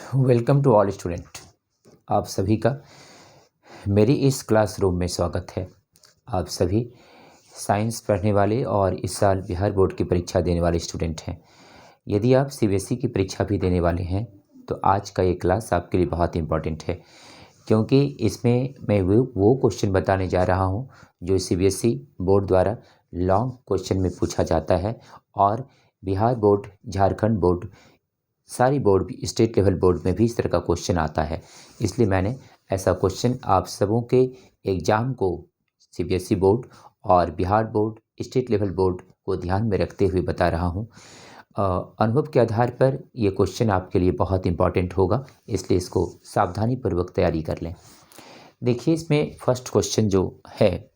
Welcome to all student. आप सभी का मेरी इस क्लासरूम में स्वागत है। आप सभी साइंस पढ़ने वाले और इस साल बिहार बोर्ड की परीक्षा देने वाले स्टूडेंट हैं। यदि आप सीबीएसई की परीक्षा भी देने वाले हैं तो आज का ये क्लास आपके लिए बहुत इम्पॉर्टेंट है, क्योंकि इसमें मैं वो क्वेश्चन बताने जा रहा हूँ जो सीबीएसई बोर्ड द्वारा लॉन्ग क्वेश्चन में पूछा जाता है और बिहार बोर्ड, झारखंड बोर्ड, सारी बोर्ड भी, स्टेट लेवल बोर्ड में भी इस तरह का क्वेश्चन आता है। इसलिए मैंने ऐसा क्वेश्चन आप सबों के एग्ज़ाम को सीबीएसई बोर्ड और Bihar board, state level board को ध्यान में रखते हुए बता रहा हूँ। अनुभव के आधार पर ये क्वेश्चन आपके लिए बहुत इम्पॉर्टेंट होगा, इसलिए इसको सावधानीपूर्वक तैयारी कर लें। देखिए, इसमें फर्स्ट क्वेश्चन जो है,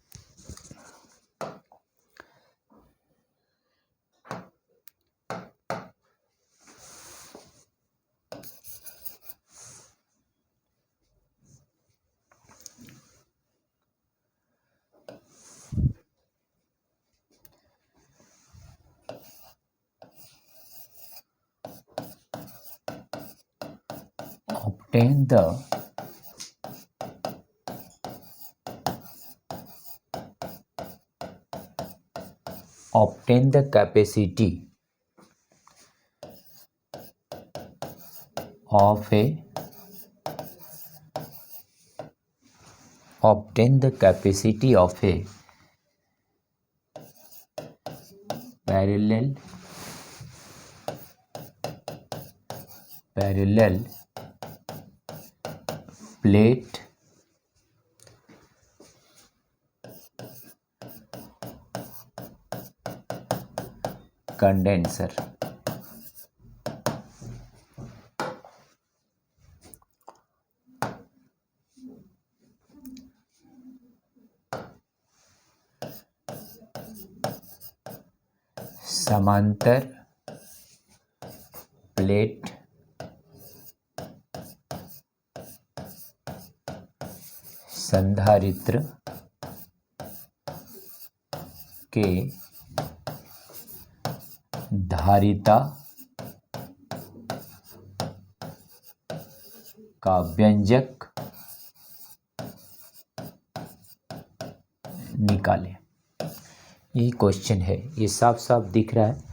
obtain the capacity of a parallel plate condenser। समांतर प्लेट संधारित्र के धारिता का व्यंजक निकालें। यही क्वेश्चन है, ये साफ साफ दिख रहा है।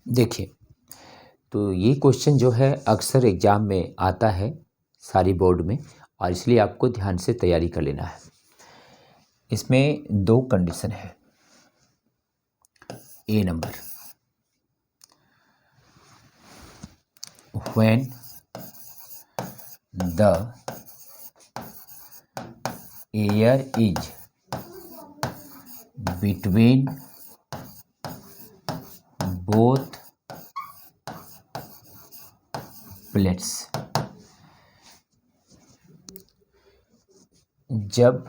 देखिए, तो ये क्वेश्चन जो है अक्सर एग्जाम में आता है सारी बोर्ड में, और इसलिए आपको ध्यान से तैयारी कर लेना है। इसमें दो कंडीशन है। A number, when the air is between both plates, जब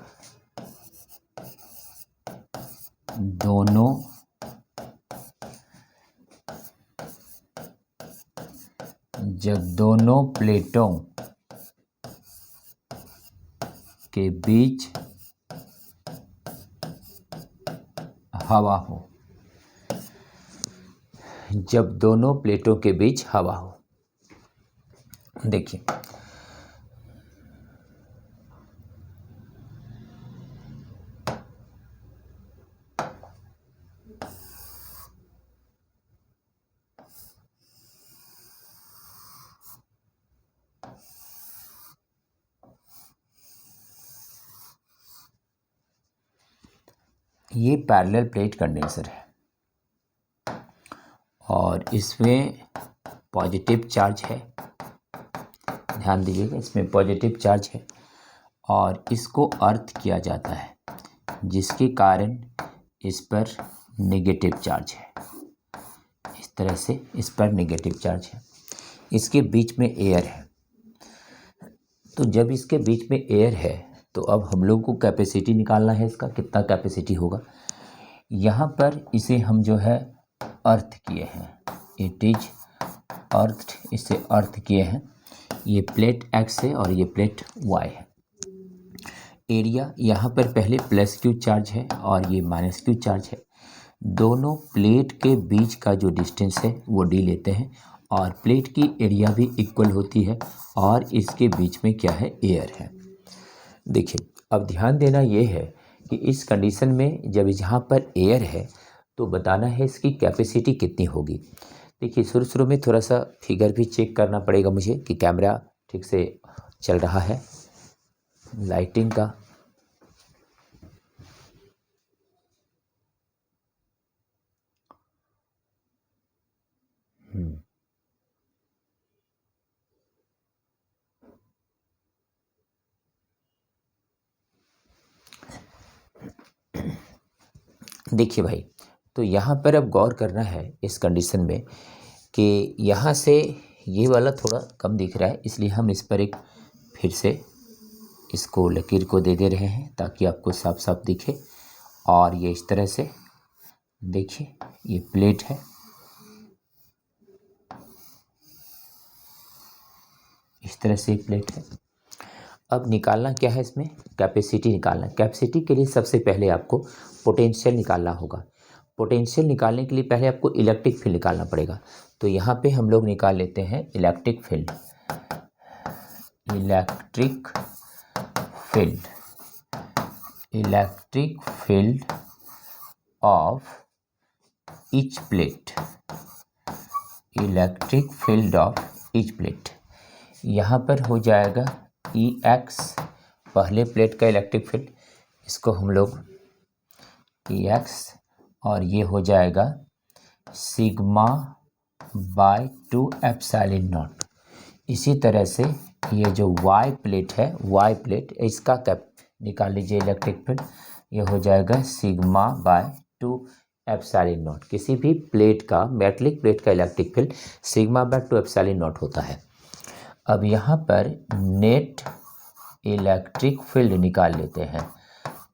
दोनों प्लेटों के बीच हवा हो, जब दोनों प्लेटों के बीच हवा हो। देखिए, ये पैरेलल प्लेट कंडेंसर है और इसमें पॉजिटिव चार्ज है। ध्यान दीजिएगा, इसमें पॉजिटिव चार्ज है और इसको अर्थ किया जाता है, जिसके कारण इस पर नेगेटिव चार्ज है। इस तरह से इस पर नेगेटिव चार्ज है। इसके बीच में एयर है, तो जब इसके बीच में एयर है तो अब हम लोग को कैपेसिटी निकालना है, इसका कितना कैपेसिटी होगा। यहाँ पर इसे हम जो है अर्थ किए हैं, इट इज अर्थ, इसे अर्थ किए हैं। ये प्लेट x है और ये प्लेट y है। एरिया यहाँ पर पहले प्लस क्यू चार्ज है और ये माइनस क्यू चार्ज है। दोनों प्लेट के बीच का जो डिस्टेंस है वो d लेते हैं और प्लेट की एरिया भी इक्वल होती है और इसके बीच में क्या है, एयर है। देखिए अब ध्यान देना ये है कि इस कंडीशन में जब यहाँ पर एयर है तो बताना है इसकी कैपेसिटी कितनी होगी। देखिए शुरू में थोड़ा सा फिगर भी चेक करना पड़ेगा मुझे कि कैमरा ठीक से चल रहा है, लाइटिंग का। देखिए भाई, तो यहाँ पर अब गौर करना है इस कंडीशन में कि यहाँ से ये वाला थोड़ा कम दिख रहा है, इसलिए हम इस पर एक फिर से इसको लकीर को दे रहे हैं ताकि आपको साफ साफ दिखे। और ये इस तरह से देखिए, ये प्लेट है, इस तरह से प्लेट है। अब निकालना क्या है, इसमें कैपेसिटी निकालना। कैपेसिटी के लिए सबसे पहले आपको पोटेंशियल निकालना होगा। पोटेंशियल निकालने के लिए पहले आपको इलेक्ट्रिक फील्ड निकालना पड़ेगा। तो यहाँ पे हम लोग निकाल लेते हैं electric field. Electric field, electric field of each plate, electric field of each plate. यहाँ पर हो जाएगा EX, पहले प्लेट का इलेक्ट्रिक फील्ड, इसको हम लोग EX, और ये हो जाएगा सिग्मा बाय 2 एप्सिलॉन नॉट। इसी तरह से ये जो Y प्लेट है, Y प्लेट, इसका कैप निकाल लीजिए इलेक्ट्रिक फील्ड, ये हो जाएगा सिग्मा बाय 2 एप्सिलॉन नॉट। किसी भी प्लेट का, मेटलिक प्लेट का electric field sigma bye 2 epsilon not होता है। अब यहाँ पर नेट इलेक्ट्रिक फील्ड निकाल लेते हैं।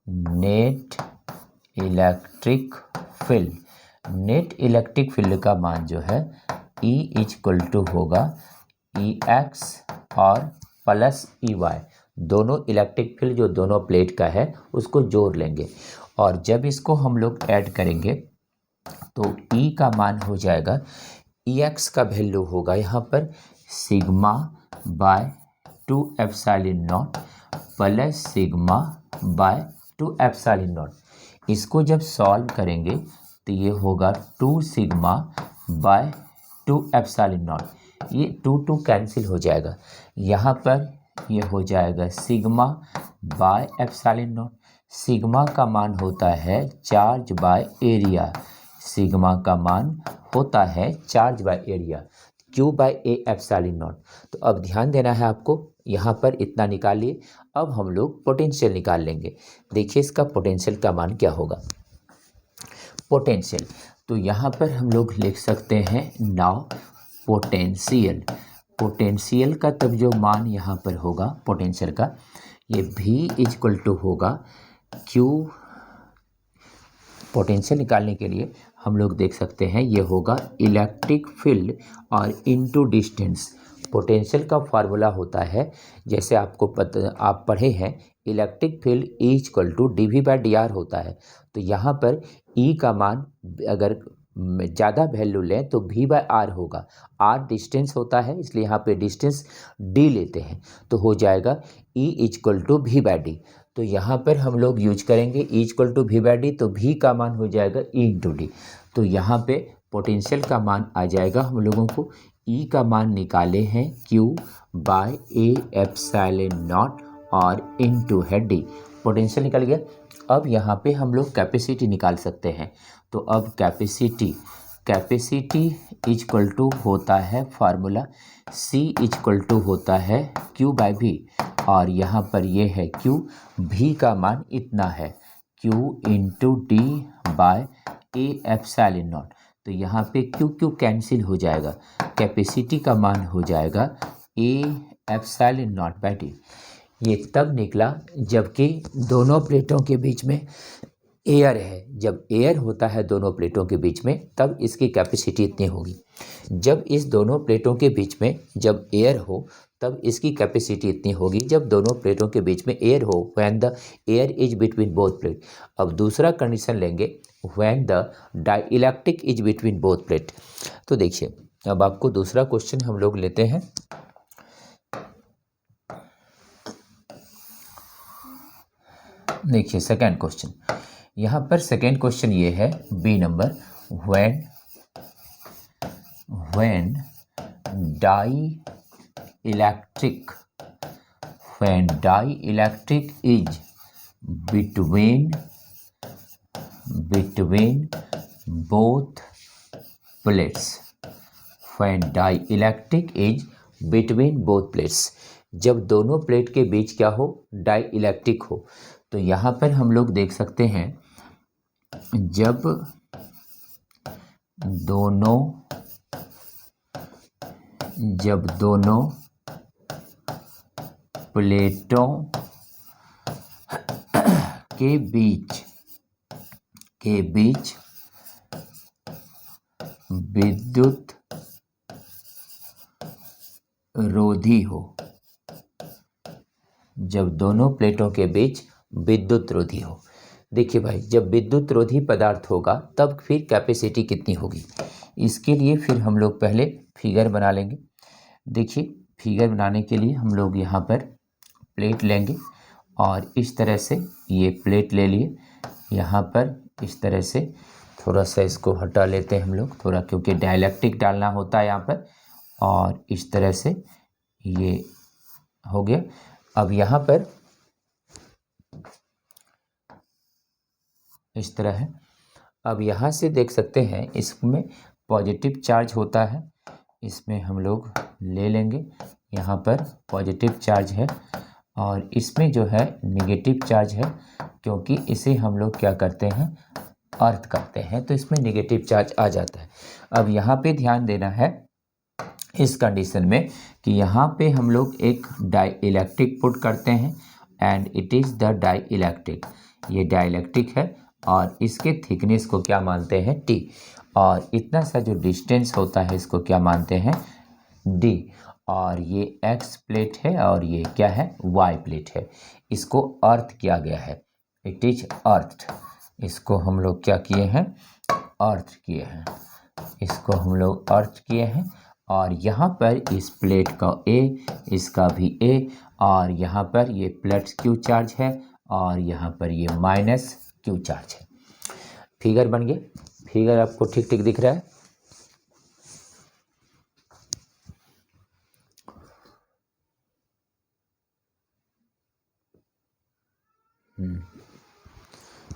Net electric field, net electric field का मान जो है E इक्वल टू होगा EX और प्लस EY। दोनों इलेक्ट्रिक फील्ड जो दोनों प्लेट का है उसको जोड़ लेंगे और जब इसको हम लोग ऐड करेंगे तो E का मान हो जाएगा, EX का वैल्यू होगा यहाँ पर sigma bye 2 epsilon not plus sigma bye 2 epsilon not. इसको जब सॉल्व करेंगे तो ये होगा 2 सिग्मा बाय 2 एप्सिलॉन नॉट। ये 2 कैंसिल हो जाएगा, यहाँ पर ये हो जाएगा sigma by epsilon not. Sigma का मान होता है चार्ज बाय एरिया, सिग्मा का मान होता है charge by area, Q by A epsilon naught. तो अब ध्यान देना है आपको, यहाँ पर इतना निकालिए। अब हम लोग पोटेंशियल निकाल लेंगे। देखिए इसका पोटेंशियल का मान क्या होगा। पोटेंशियल, तो यहाँ पर हम लोग लिख सकते हैं नाउ पोटेंशियल। पोटेंशियल का तब जो मान यहाँ पर होगा पोटेंशियल का, ये V इक्वल टू होगा Q। पोटेंशियल निकालने के लिए हम लोग देख सकते हैं ये होगा इलेक्ट्रिक फील्ड और इनटू डिस्टेंस। पोटेंशियल का फार्मूला होता है, जैसे आपको आप पढ़े हैं, electric field E equal to dV/dr होता है। तो यहाँ पर E का मान अगर ज़्यादा वैल्यू लें तो V/r होगा। R डिस्टेंस होता है, इसलिए यहाँ पे डिस्टेंस D लेते हैं, तो हो जाएगा E इक्वल टू V/d। तो यहाँ पर हम लोग यूज करेंगे E इक्वल टू V/d, तो V का मान हो जाएगा E इंटू D। तो यहाँ पे पोटेंशियल का मान आ जाएगा, हम लोगों को E का मान निकाले हैं Q by A epsilon naught और इनटू है D। पोटेंशियल निकल गया। अब यहाँ पे हम लोग कैपेसिटी निकाल सकते हैं। तो अब कैपेसिटी इक्वल टू होता है फार्मूला C इक्वल टू होता है Q बाय V, और यहाँ पर ये है Q, V का मान इतना है Q into D by A epsilon naught. तो यहाँ पे Q कैंसिल हो जाएगा, कैपेसिटी का मान हो जाएगा A epsilon naught by D। ये तब निकला जबकि दोनों प्लेटों के बीच में एयर है। जब एयर होता है दोनों प्लेटों के बीच में तब इसकी कैपेसिटी इतनी होगी। जब इस दोनों प्लेटों के बीच में जब एयर हो तब इसकी कैपेसिटी इतनी होगी। जब दोनों प्लेटों के बीच में एयर हो, when the air is between both plate. अब दूसरा कंडीशन लेंगे, when the dielectric is between both plate. तो देखिए अब आपको दूसरा क्वेश्चन हम लोग लेते हैं। देखिए सेकंड क्वेश्चन, यहाँ पर सेकंड क्वेश्चन ये है B number, when dielectric is between both plates. When dielectric is between both plates, जब दोनों प्लेट के बीच क्या हो, डाइइलेक्ट्रिक हो। तो यहाँ पर हम लोग देख सकते हैं जब दोनों प्लेटों के बीच विद्युत रोधी हो, जब दोनों प्लेटों के बीच विद्युत रोधी हो। देखिए भाई, जब विद्युत रोधी पदार्थ होगा तब फिर कैपेसिटी कितनी होगी। इसके लिए फिर हम लोग पहले फिगर बना लेंगे। देखिए फिगर बनाने के लिए हम लोग यहाँ पर प्लेट लेंगे और इस तरह से ये प्लेट ले लिए। यहाँ पर इस तरह से थोड़ा सा इसको हटा लेते हैं हम लोग थोड़ा, क्योंकि डाइइलेक्ट्रिक डालना होता है यहाँ पर। और इस तरह से ये हो गया। अब यहाँ पर इस तरह है। अब यहाँ से देख सकते हैं इसमें पॉजिटिव चार्ज होता है, इसमें हम लोग ले लेंगे। यहाँ पर पॉजिटिव चार्ज है और इसमें जो है नेगेटिव चार्ज है, क्योंकि इसे हम लोग क्या करते हैं, अर्थ करते हैं, तो इसमें नेगेटिव चार्ज आ जाता है। अब यहाँ पे ध्यान देना है इस कंडीशन में कि यहाँ पे हम लोग एक डाइइलेक्ट्रिक पुट करते हैं and it is the dielectric. ये डाइइलेक्ट्रिक है और इसके थिकनेस को क्या मानते हैं, टी। और इतना सा जो डिस्टेंस होता है इसको क्या मानते हैं, डी। और ये एक्स प्लेट है और ये क्या है, वाई प्लेट है। इसको अर्थ किया गया है, इट इज अर्थ। इसको हम लोग क्या किए हैं, अर्थ किए हैं। इसको हम लोग अर्थ किए हैं। और यहाँ पर इस प्लेट का ए, इसका भी ए, और यहाँ पर ये प्लस क्यू चार्ज है और यहाँ पर ये माइनस क्यू चार्ज है। फिगर बन गया। फिगर आपको ठीक ठीक दिख रहा है।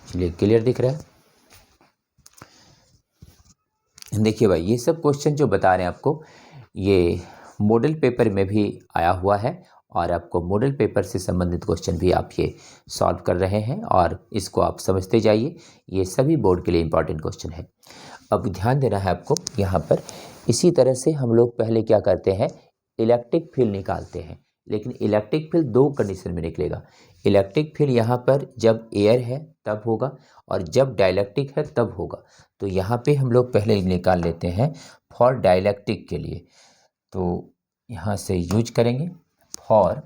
चलिए क्लियर दिख रहा है। देखिए भाई, ये सब क्वेश्चन जो बता रहे हैं आपको, ये मॉडल पेपर में भी आया हुआ है और आपको मॉडल पेपर से संबंधित क्वेश्चन भी आप ये सॉल्व कर रहे हैं और इसको आप समझते जाइए। ये सभी बोर्ड के लिए इंपॉर्टेंट क्वेश्चन है। अब ध्यान देना है आपको यहाँ पर। इसी तरह से हम लोग पहले क्या करते हैं, इलेक्ट्रिक फील्ड निकालते हैं। लेकिन इलेक्ट्रिक फील्ड दो कंडीशन में निकलेगा। इलेक्ट्रिक फील्ड यहाँ पर जब एयर है तब होगा और जब डाइइलेक्ट्रिक है तब होगा। तो यहाँ पे हम लोग पहले निकाल लेते हैं फॉर डाइइलेक्ट्रिक के लिए। तो यहाँ से यूज करेंगे फॉर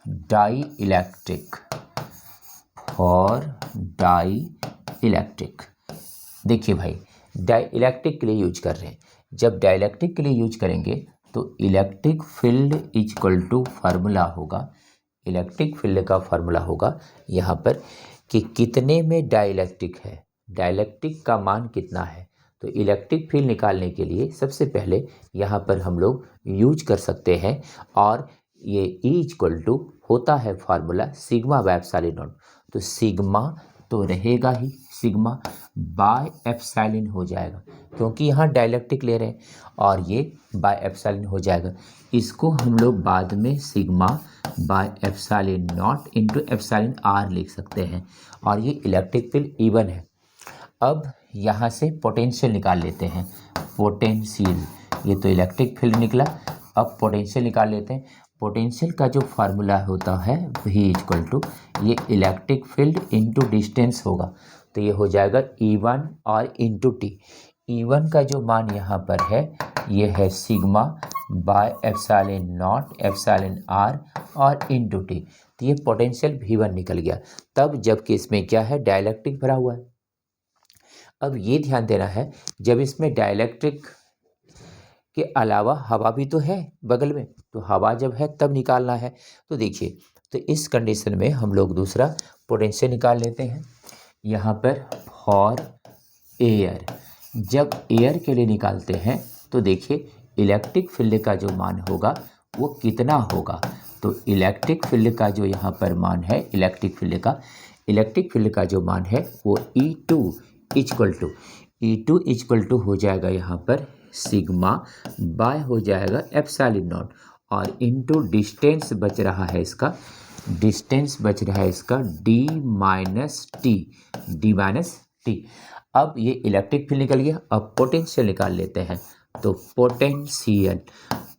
डाइइलेक्ट्रिक, देखिए भाई, डाइइलेक्ट्रिक के लिए यूज कर रहे हैं। जब डाइइलेक्ट्रिक के लिए यूज करेंगे तो electric field is equal to formula होगा। इलेक्ट्रिक फील्ड का फार्मूला होगा यहाँ पर कि कितने में डाइइलेक्ट्रिक है, डाइइलेक्ट्रिक का मान कितना है। तो इलेक्ट्रिक फील्ड निकालने के लिए सबसे पहले यहाँ पर हम लोग यूज कर सकते हैं। और ये E इक्वल टू होता है formula sigma by epsilon naught. तो सिग्मा तो रहेगा ही, सिग्मा बाय एप्सिलॉन हो जाएगा, क्योंकि यहाँ डाइइलेक्ट्रिक ले रहे हैं और ये बाय एप्सिलॉन हो जाएगा। इसको हम लोग बाद में sigma by epsilon naught into epsilon r लिख सकते हैं। और ये इलेक्ट्रिक फील्ड इवन है। अब यहाँ से पोटेंशियल निकाल लेते हैं। पोटेंशियल, ये तो इलेक्ट्रिक फील्ड निकला, अब पोटेंशियल निकाल लेते हैं। पोटेंशियल का जो फार्मूला होता है V इक्वल टू ये इलेक्ट्रिक फील्ड इंटू डिस्टेंस होगा, तो ये हो जाएगा E1 और इंटू टी। E1 का जो मान यहाँ पर है ये है sigma by epsilon naught epsilon R और इंटू टी, तो ये पोटेंशियल V1 निकल गया। तब जबकि इसमें क्या है, डाइलेक्ट्रिक भरा हुआ है। अब ये ध्यान देना है, जब इसमें डाइलेक्ट्रिक के अलावा हवा भी तो है बगल में, तो हवा जब है तब निकालना है। तो देखिए, तो इस कंडीशन में हम लोग दूसरा पोटेंशियल निकाल लेते हैं। यहाँ पर फॉर एयर, जब एयर के लिए निकालते हैं तो देखिए इलेक्ट्रिक फील्ड का जो मान होगा वो कितना होगा। तो इलेक्ट्रिक फील्ड का जो यहाँ पर मान है, इलेक्ट्रिक फील्ड का जो मान है वो E2 इक्वल टू हो जाएगा यहाँ पर सिग्मा बाय हो जाएगा एप्सिलॉन नॉट और इनटू डिस्टेंस बच रहा है इसका डी माइनस टी। अब ये इलेक्ट्रिक फील्ड निकल गया। अब पोटेंशियल निकाल लेते हैं। तो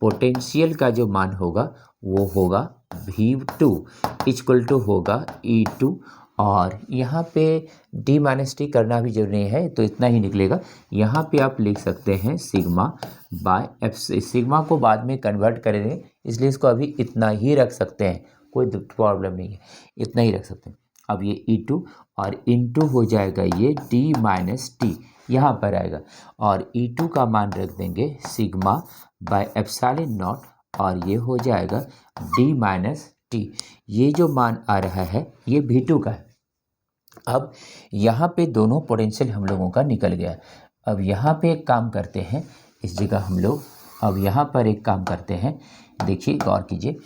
पोटेंशियल का जो मान होगा वो होगा V2 इक्वल टू होगा E2 और यहाँ पे डी माइनस टी करना भी जरूरी है, तो इतना ही निकलेगा। यहाँ पे आप लिख सकते हैं सिग्मा बाय एफ। सिग्मा को बाद में कन्वर्ट करेंगे, इसलिए इसको अभी इतना ही रख सकते हैं, कोई प्रॉब्लम नहीं है, इतना ही रख सकते हैं। अब ये E2 और इनटू हो जाएगा ये डी माइनस टी यहाँ पर आएगा और E2 का मान रख देंगे सिग्मा बाय एप्सिलॉन नॉट और ये हो जाएगा डी माइनस टी। ये जो मान आ रहा है ये V2 का है। अब यहाँ पे दोनों पोटेंशियल हम लोगों का निकल गया। अब यहाँ पे एक काम करते हैं, इस जगह हम लोग अब यहाँ पर एक काम करते हैं, देखिए गौर कीजिए।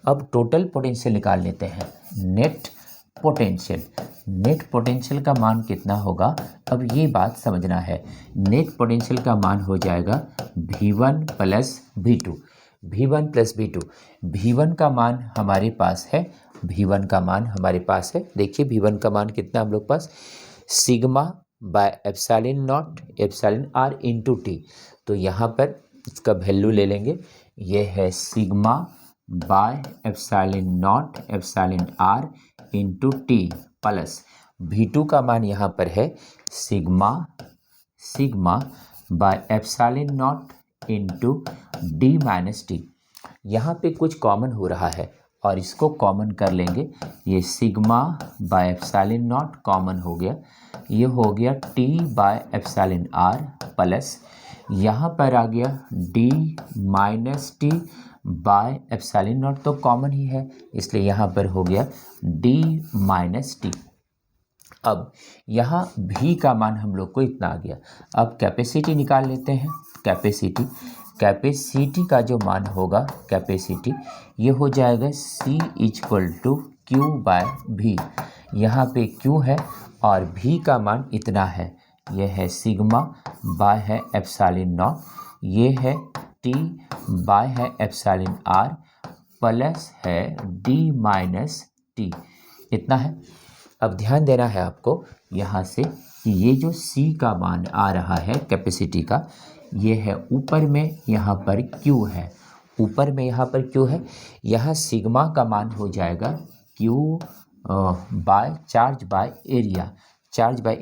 अब टोटल पोटेंशियल निकाल लेते हैं। नेट पोटेंशियल का मान कितना होगा, अब ये बात समझना है। नेट पोटेंशियल का मान हो जाएगा V1 प्लस V2। V1 का मान हमारे पास है, देखिए V1 का मान कितना हम लोग पास, sigma by epsilon naught epsilon R into T. तो यहाँ पर इसका वैल्यू ले लेंगे, ये है sigma by epsilon naught epsilon R into T plus V2 का मान यहाँ पर है sigma by epsilon naught into D minus T. यहाँ पे कुछ कॉमन हो रहा है और इसको कॉमन कर लेंगे। ये sigma by epsilon not common हो गया, ये हो गया T by epsilon R plus यहाँ पर आ गया D minus T bye epsilon naught, तो कॉमन ही है इसलिए यहाँ पर हो गया डी माइनस टी। अब यहाँ V का मान हम लोग को इतना आ गया। अब कैपेसिटी निकाल लेते हैं। कैपेसिटी का जो मान होगा, ये हो जाएगा C equal to Q by V। यहाँ पे Q है और V का मान इतना है, ये है सिग्मा बाय है एप्सिलॉन नॉट, ये है T बाय है एप्सिलॉन R प्लस है D माइनस T, इतना है। अब ध्यान देना है आपको यहाँ से कि ये जो C का मान आ रहा है कैपेसिटी का, ये है ऊपर में, यहाँ पर Q है, यहाँ सिग्मा का मान हो जाएगा Q by charge by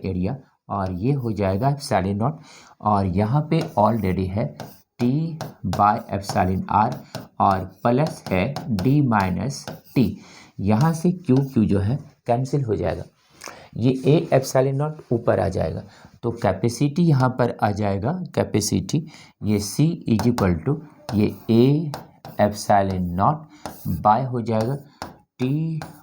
area और ये हो जाएगा एप्सिलॉन नॉट और यहाँ पे ऑलरेडी है T बाय एप्सिलॉन R और प्लस है D माइनस T। यहाँ से Q जो है कैंसिल हो जाएगा, ये A एप्सिलॉन नॉट ऊपर आ जाएगा, तो कैपेसिटी यहाँ पर आ जाएगा, ये C इज इक्वल टू ये A एप्सिलॉन नॉट बाय हो जाएगा T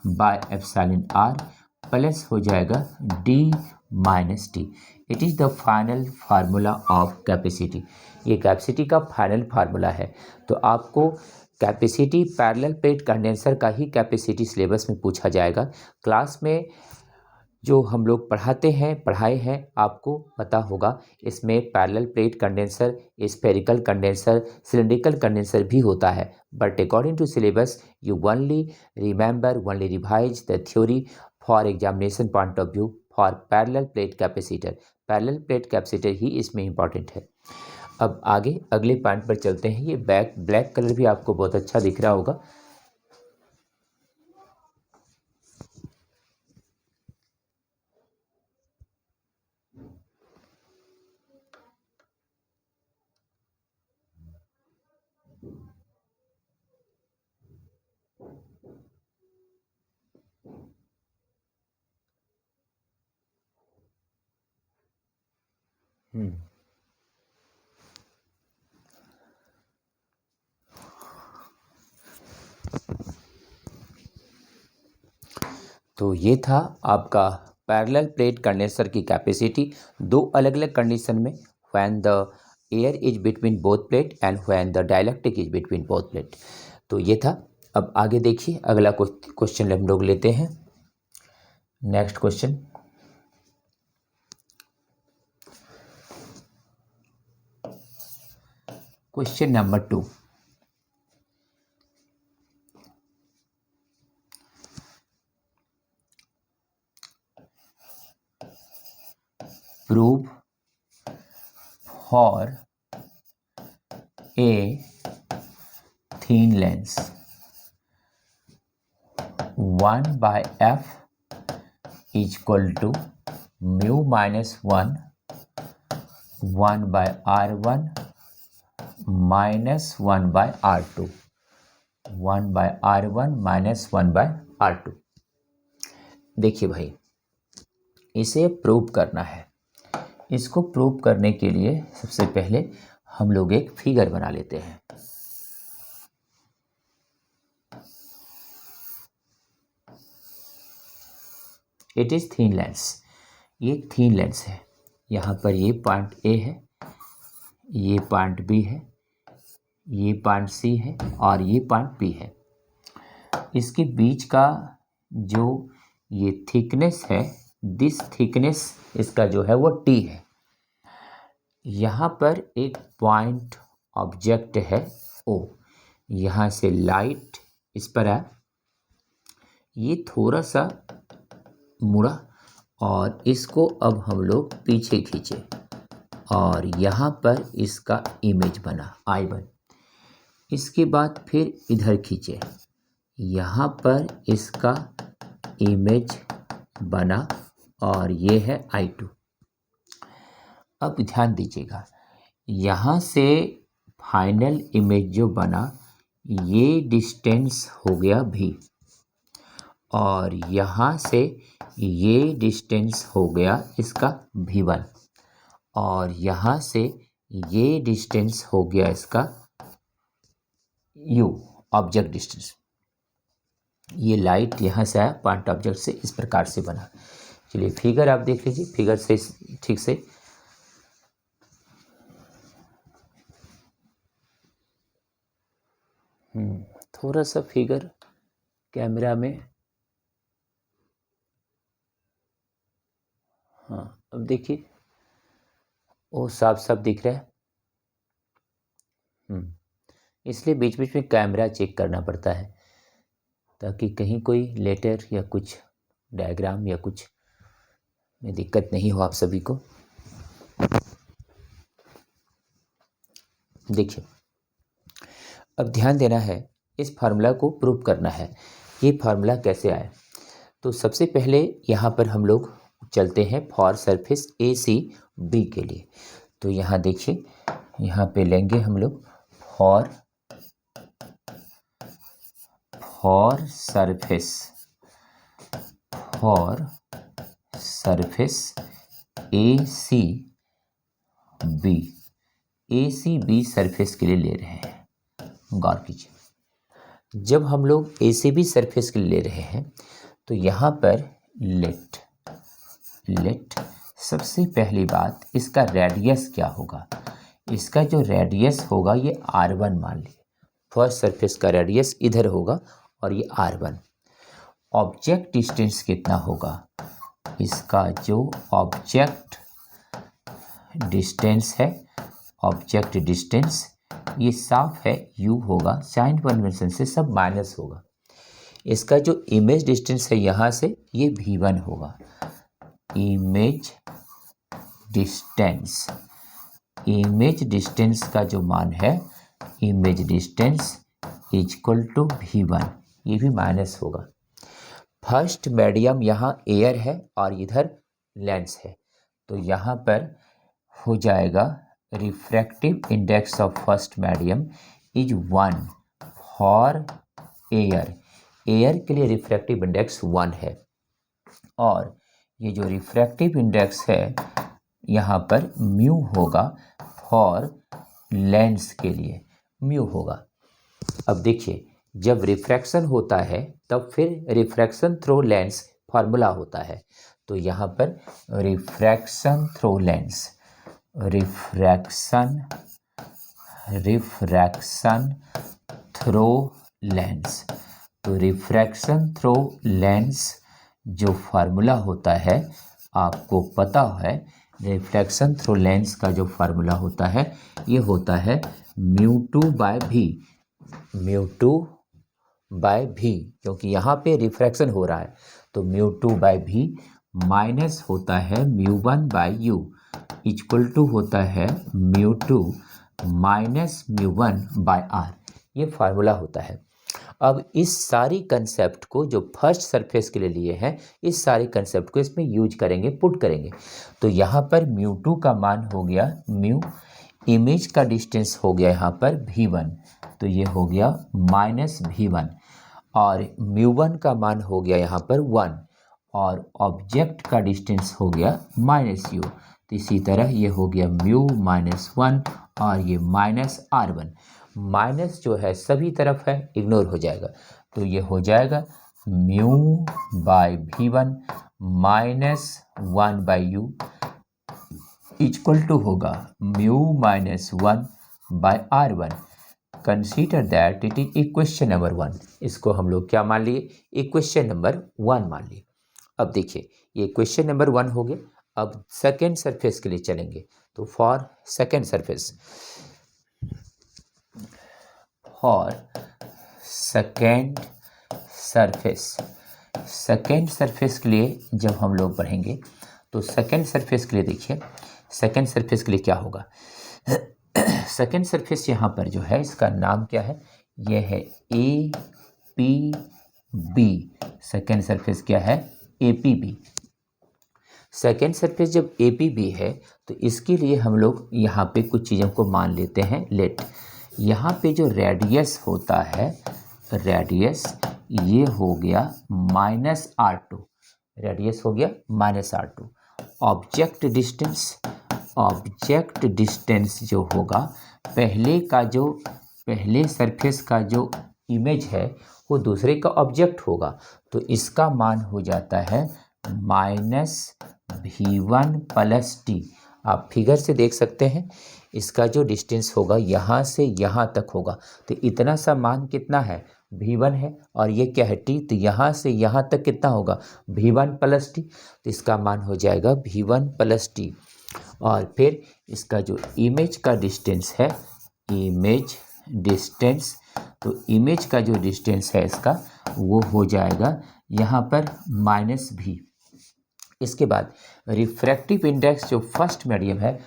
by epsilon R plus हो जाएगा D minus T। It is the final formula of capacity. ये कैपेसिटी का फाइनल फार्मूला है। तो आपको कैपेसिटी पैरेलल प्लेट कंडेंसर का ही कैपेसिटी सिलेबस में पूछा जाएगा। क्लास में जो हम लोग पढ़ाए हैं आपको पता होगा, इसमें parallel plate condenser, spherical condenser, cylindrical condenser भी होता है। But according to syllabus you only revise the theory for examination point of view for parallel plate capacitor ही इसमें इम्पॉर्टेंट है। अब आगे अगले पॉइंट पर चलते हैं। ये ब्लैक कलर भी आपको बहुत अच्छा दिख रहा होगा। तो ये था आपका पैरेलल प्लेट कंडेंसर की कैपेसिटी दो अलग अलग कंडीशन में, when the air is between both plate and when the dielectric is between both plate. तो ये था। अब आगे देखिए, अगला क्वेश्चन हम लोग लेते हैं। Next question, question number 2। Prove for a thin lens 1/f is equal to mu minus 1/r1 minus 1/r2 1/r1 minus 1/r2। देखिए भाई, इसे प्रूव करना है। इसको प्रूव करने के लिए सबसे पहले हम लोग एक फिगर बना लेते हैं। It is thin lens. ये थीन लेंस है। यहाँ पर ये पॉइंट ए है, ये पॉइंट बी है, ये पॉइंट सी है और ये पॉइंट बी है। इसके बीच का जो ये थिकनेस है, दिस थिकनेस इसका जो है वो टी है। यहाँ पर एक पॉइंट ऑब्जेक्ट है ओ, यहाँ से लाइट इस पर है, ये थोड़ा सा मुड़ा और इसको अब हम लोग पीछे खींचे और यहाँ पर इसका इमेज बना I1। इसके बाद फिर इधर खींचे, यहाँ पर इसका इमेज बना और ये है I2। अब ध्यान दीजिएगा, यहाँ से फाइनल इमेज जो बना, ये डिस्टेंस हो गया V और यहाँ से ये डिस्टेंस हो गया इसका V1 और यहाँ से ये डिस्टेंस हो गया इसका U, ऑब्जेक्ट डिस्टेंस। ये लाइट यहाँ से आया पॉइंट ऑब्जेक्ट से, इस प्रकार से बना। चलिए फिगर आप देख लीजिए, फिगर से ठीक से। थोड़ा सा फिगर कैमरा में, हाँ अब देखिए, वो साफ साफ दिख रहा है। इसलिए बीच बीच में कैमरा चेक करना पड़ता है ताकि कहीं कोई लेटर या कुछ डायग्राम या कुछ में दिक्कत नहीं हो आप सभी को। देखिए, अब ध्यान देना है, इस फार्मूला को प्रूव करना है। ये फार्मूला कैसे आया? तो सबसे पहले यहाँ पर हम लोग चलते हैं फॉर सरफेस ACB के लिए। तो यहाँ देखिए, यहाँ पे लेंगे हम लोग फॉर सरफेस ACB सरफेस के लिए ले रहे हैं। गौर कीजिए, जब हम लोग ACB सरफेस के लिए ले रहे हैं तो यहाँ पर लेट सबसे पहली बात, इसका रेडियस क्या होगा? इसका जो रेडियस होगा ये R1 मान लीजिए। फर्स्ट सरफेस का रेडियस इधर होगा और ये R1। ऑब्जेक्ट डिस्टेंस कितना होगा? इसका जो ऑब्जेक्ट डिस्टेंस है, ऑब्जेक्ट डिस्टेंस ये साफ है U होगा, साइन कन्वेंशन से सब माइनस होगा। इसका जो इमेज डिस्टेंस है यहाँ से, ये V1 होगा। इमेज डिस्टेंस इमेज डिस्टेंस का जो मान है, image distance equal to V1, ये भी माइनस होगा। फर्स्ट मीडियम यहाँ एयर है और इधर लेंस है, तो यहाँ पर हो जाएगा refractive index of first medium is 1 for air. Air के लिए रिफ्रैक्टिव इंडेक्स 1 है, और ये जो रिफ्रैक्टिव इंडेक्स है यहाँ पर म्यू होगा फॉर लेंस के लिए, म्यू होगा। अब देखिए, जब रिफ्रैक्शन होता है तब फिर रिफ्रैक्शन थ्रू लेंस फार्मूला होता है, तो यहाँ पर refraction through lens, refraction through lens, तो रिफ्रैक्शन थ्रू लेंस जो फार्मूला होता है आपको पता है, रिफ्रैक्शन थ्रू लेंस का जो फार्मूला होता है ये होता है μ2/v, μ2/v, क्योंकि यहाँ पे रिफ्रैक्शन हो रहा है, तो μ2/v माइनस होता है μ1/u इक्वल टू होता है μ2 माइनस μ1/r, ये फार्मूला होता है। अब इस सारी कंसेप्ट को जो फर्स्ट सरफेस के लिए लिए हैं, इस सारे कंसेप्ट को इसमें यूज करेंगे, पुट करेंगे। तो यहाँ पर μ2 का मान हो गया म्यू, इमेज का डिस्टेंस हो गया यहाँ पर V1, तो ये हो गया माइनस V1, और μ1 का मान हो गया यहाँ पर 1, और ऑब्जेक्ट का डिस्टेंस हो गया माइनस u, तो इसी तरह ये हो गया μ-1 और ये माइनस R1। माइनस जो है सभी तरफ है, इग्नोर हो जाएगा, तो ये हो जाएगा μ/V1 minus 1/u equal to होगा μ-1/R1। Consider that it is equation number 1। इसको हम लोग क्या मान लिए, इक्वेशन नंबर 1 मान लिए। अब देखिए, ये क्वेश्चन नंबर 1 हो गया। अब सेकेंड सरफेस के लिए चलेंगे, तो for second surface, second surface के लिए जब हम लोग पढ़ेंगे, तो सेकेंड सरफेस के लिए देखिए, सेकेंड सरफेस के लिए क्या होगा। सेकेंड सरफेस यहाँ पर जो है, इसका नाम क्या है, यह है APB। सेकेंड सरफेस क्या है, APB। सेकेंड सरफेस जब APB है, तो इसके लिए हम लोग यहाँ पे कुछ चीज़ों को मान लेते हैं। लेट, यहाँ पे जो रेडियस होता है, रेडियस ये हो गया -R2, रेडियस हो गया -R2। ऑब्जेक्ट डिस्टेंस जो होगा, पहले सरफेस का जो इमेज है वो दूसरे का ऑब्जेक्ट होगा, तो इसका मान हो जाता है -V1 + t। आप फिगर से देख सकते हैं, इसका जो डिस्टेंस होगा यहाँ से यहाँ तक होगा, तो इतना सा मान कितना है, V1 है, और ये क्या है, t, तो यहाँ से यहाँ तक कितना होगा, V1 + t, तो इसका मान हो जाएगा V1 + t। और फिर इसका जो इमेज का डिस्टेंस है, इमेज डिस्टेंस, तो इमेज का जो डिस्टेंस है इसका, वो हो जाएगा यहाँ पर -v। इसके बाद रिफ्रैक्टिव इंडेक्स जो फर्स्ट मीडियम है,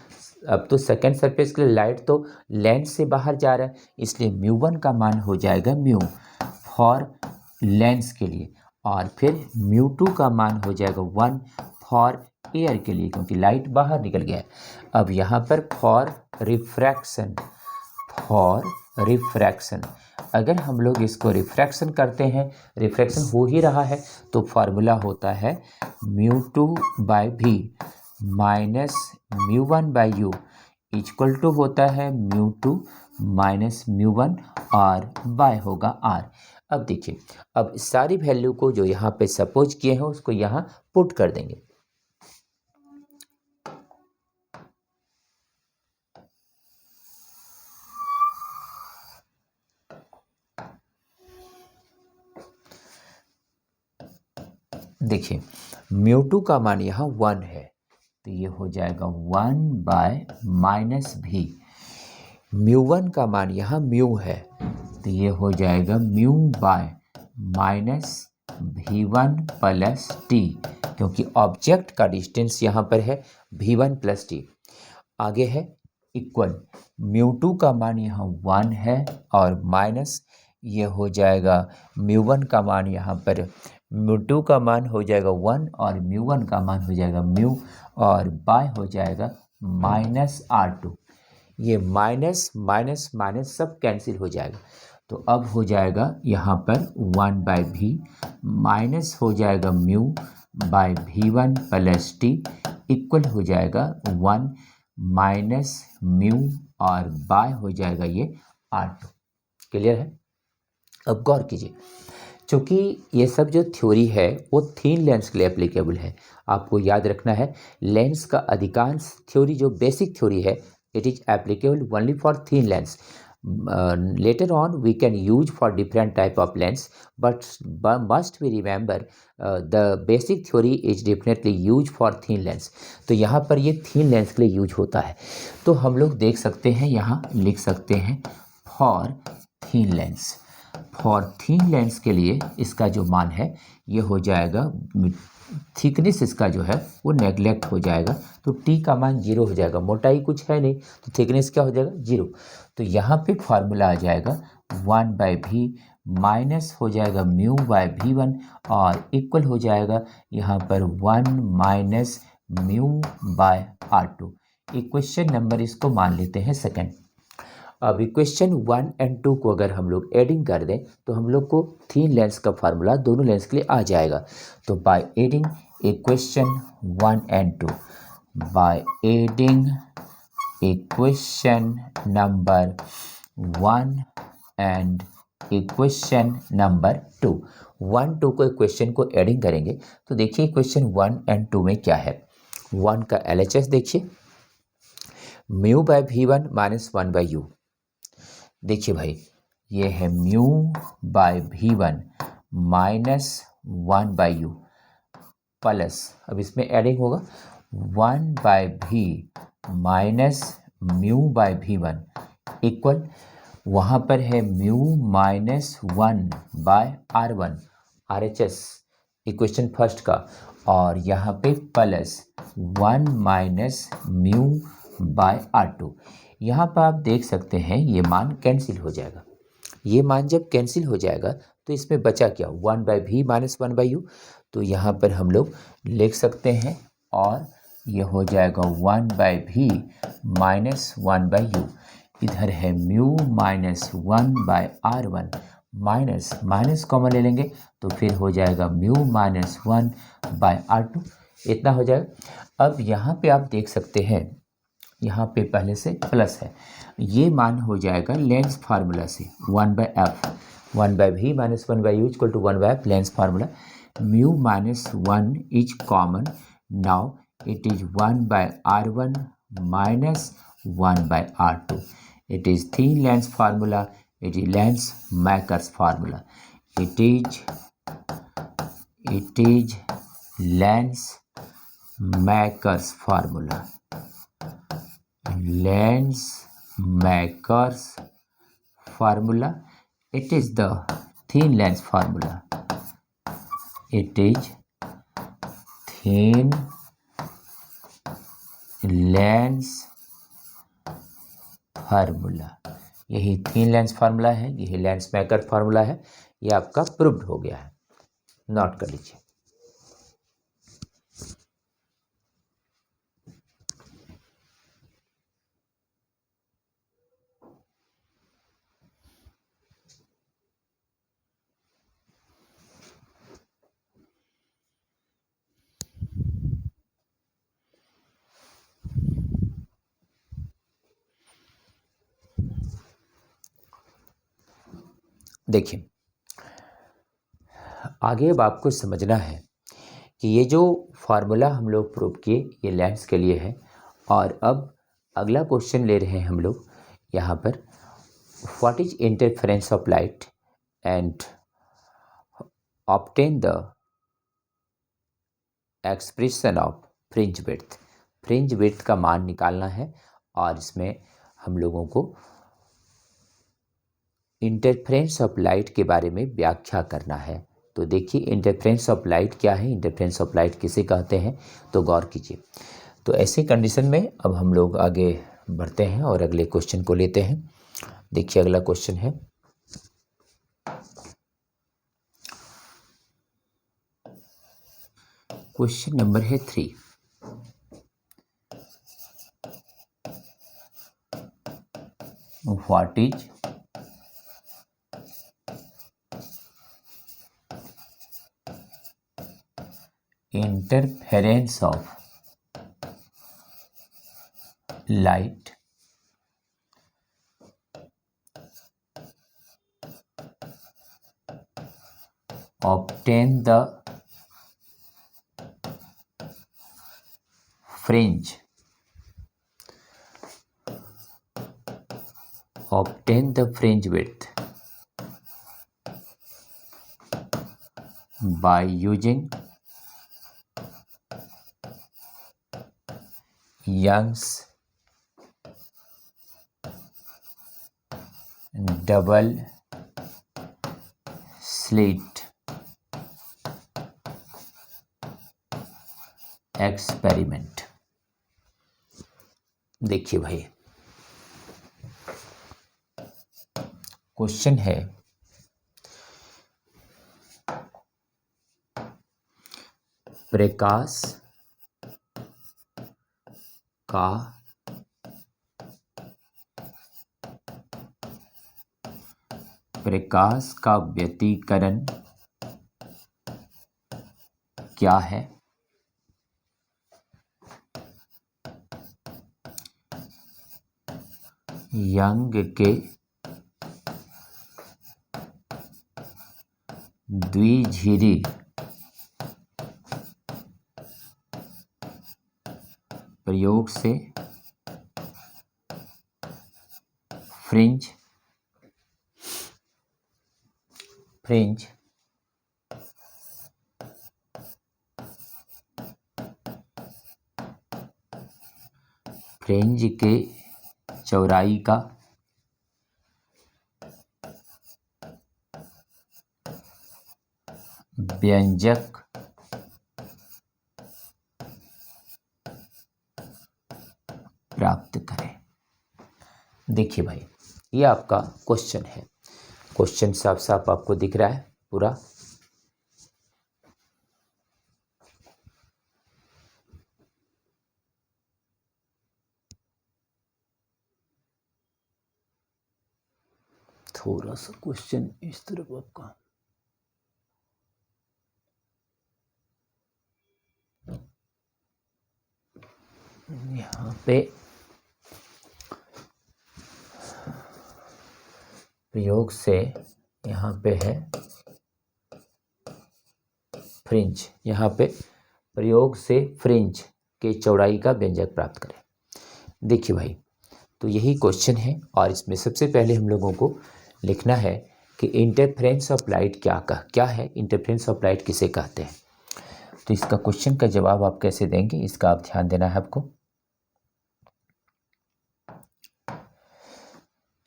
अब तो सेकेंड सरफेस के लिए लाइट तो लेंस से बाहर जा रहा है, इसलिए μ1 का मान हो जाएगा म्यू फॉर लेंस के लिए, और फिर μ2 का मान हो जाएगा 1 फॉर एयर के लिए, क्योंकि लाइट बाहर निकल गया है। अब यहाँ पर फॉर रिफ्रैक्शन, अगर हम लोग इसको रिफ्रैक्शन करते हैं, रिफ्रैक्शन हो ही रहा है, तो फार्मूला होता है μ2/v minus μ1/u equal to होता है μ2 माइनस μ1 और बाय होगा r। अब देखिए, अब सारी वैल्यू को जो यहाँ पे सपोज किए हैं उसको यहाँ पुट कर देंगे। देखिए, μ2 का मान यहाँ 1 है, तो ये हो जाएगा 1/-v। μ1 का मान यहाँ म्यू है, तो ये हो जाएगा μ/-v1 + t, क्योंकि ऑब्जेक्ट का डिस्टेंस यहाँ पर है V1 + t। आगे है इक्वल μ2 का मान यहाँ 1 है और माइनस ये हो जाएगा μ1 का मान यहाँ पर μ2 का मान हो जाएगा 1 और μ1 का मान हो जाएगा μ और बाय हो जाएगा -r2। ये माइनस माइनस माइनस सब कैंसिल हो जाएगा। तो अब हो जाएगा यहाँ पर 1/v माइनस हो जाएगा μ/v1 प्लस t इक्वल हो जाएगा 1 माइनस म्यू और बाय हो जाएगा ये r2। क्लियर है? अब गौर कीजिए, चूँकि ये सब जो थ्योरी है वो थिन लेंस के लिए एप्लीकेबल है। आपको याद रखना है लेंस का अधिकांश थ्योरी जो बेसिक थ्योरी है it is applicable only for thin lens. Later on we can use for different type of lens, but must we remember the basic theory is definitely used for thin lens। तो यहाँ पर ये thin lens के लिए use होता है। तो हम लोग देख सकते हैं, यहाँ लिख सकते हैं for thin lens। for thin lens के लिए इसका जो मान है ये हो जाएगा, थिकनेस इसका जो है वो नेगलेक्ट हो जाएगा तो टी का मान 0 हो जाएगा। मोटाई कुछ है नहीं तो थिकनेस क्या हो जाएगा 0। तो यहाँ पे फार्मूला आ जाएगा 1/v माइनस हो जाएगा μ/v1 और इक्वल हो जाएगा यहाँ पर 1 माइनस μ/r2। इक्वेशन नंबर इसको मान लेते हैं सेकंड। अब इक्वेशन 1 और 2 को अगर हम लोग एडिंग कर दें तो हम लोग को थिन लेंस का फार्मूला दोनों लेंस के लिए आ जाएगा। तो बाय एडिंग इक्वेशन 1 और 2, by adding equation number 1 and equation number 2, 1 2 को इक्वेशन को एडिंग करेंगे तो देखिए इक्वेशन 1 और 2 में क्या है। 1 का LHS देखिए μ/v1 माइनस 1/u। देखिए भाई ये है μ/v1 माइनस 1/u प्लस, अब इसमें एडिंग होगा 1/v माइनस μ/v1 इक्वल, वहाँ पर है mu minus 1/r1 RHS equation first का, और यहाँ पे प्लस 1 माइनस μ/r2। यहाँ पर आप देख सकते हैं ये मान कैंसिल हो जाएगा। ये मान जब कैंसिल हो जाएगा तो इसमें बचा क्या 1/v माइनस 1/u। तो यहाँ पर हम लोग लिख सकते हैं और ये हो जाएगा 1/v माइनस 1/u। इधर है mu minus 1/r1 minus minus common ले लेंगे तो फिर हो जाएगा म्यू माइनस 1/r2। इतना हो जाएगा। अब यहाँ पे आप देख सकते हैं यहाँ पे पहले से प्लस है, ये मान हो जाएगा लेंस फार्मूला से 1/f 1/v minus 1/u equal to 1/f lens formula. Mu minus 1 is common, now it is 1/r1 minus 1/r2। It is thin lens formula, it is lens makers formula, it is lens makers formula, lens makers formula। It is the thin lens formula, it is thin lens formula. यही thin lens formula है, यही lens maker formula है। ये आपका proved हो गया है, note कर लीजिए। देखिए आगे अब आपको समझना है कि ये जो फार्मूला हम लोग प्रूव किए ये लेंस के लिए है। और अब अगला क्वेश्चन ले रहे हैं हम लोग यहाँ पर, what is interference of light and obtain the expression of fringe width. Fringe width का मान निकालना है और इसमें हम लोगों को इंटरफेरेंस ऑफ लाइट के बारे में व्याख्या करना है। तो देखिए इंटरफेरेंस ऑफ लाइट क्या है, इंटरफेरेंस ऑफ लाइट किसे कहते हैं, तो गौर कीजिए। तो ऐसे कंडीशन में अब हम लोग आगे बढ़ते हैं और अगले क्वेश्चन को लेते हैं। देखिए अगला क्वेश्चन है, क्वेश्चन नंबर है 3। What is interference of light obtain the fringe width by using Young's double slit experiment. देखिए भाई क्वेश्चन है, प्रकाश का व्यतिकरण क्या है? यंग के द्विझिरी प्रयोग से फ्रिंज के चौड़ाई का व्यंजक प्राप्त करें। देखिए भाई ये आपका क्वेश्चन है। क्वेश्चन साफ साफ आपको दिख रहा है पूरा। थोड़ा सा क्वेश्चन इस तरफ आपका, यहाँ पे प्रयोग से, यहाँ पे है फ्रिंज, यहाँ पे प्रयोग से फ्रिंज के चौड़ाई का व्यंजक प्राप्त करें। देखिए भाई तो यही क्वेश्चन है और इसमें सबसे पहले हम लोगों को लिखना है कि इंटरफेरेंस ऑफ लाइट क्या है, इंटरफेरेंस ऑफ लाइट किसे कहते हैं। तो इसका क्वेश्चन का जवाब आप कैसे देंगे, इसका आप ध्यान देना है आपको।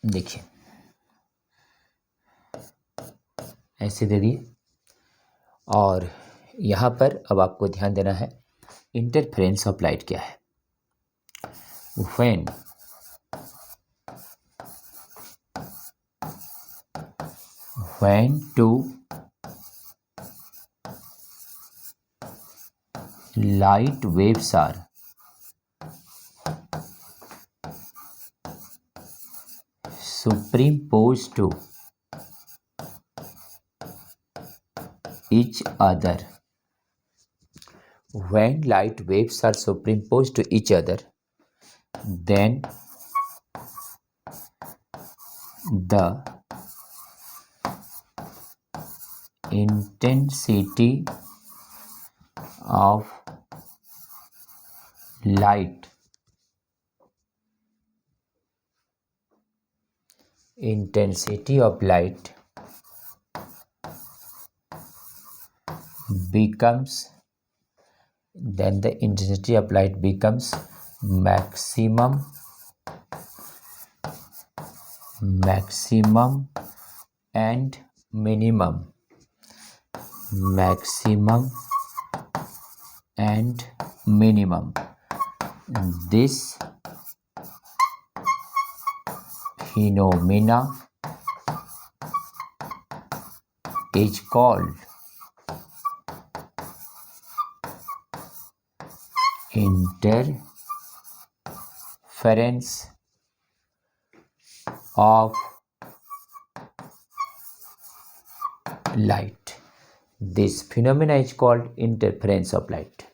देखिए ऐसे दे दिए और यहाँ पर अब आपको ध्यान देना है इंटरफेरेंस ऑफ लाइट क्या है। when two light waves are superimposed to each other, when light waves are superimposed to each other, then the intensity of light becomes maximum and minimum. This phenomena is called interference of light. This phenomena is called interference of light.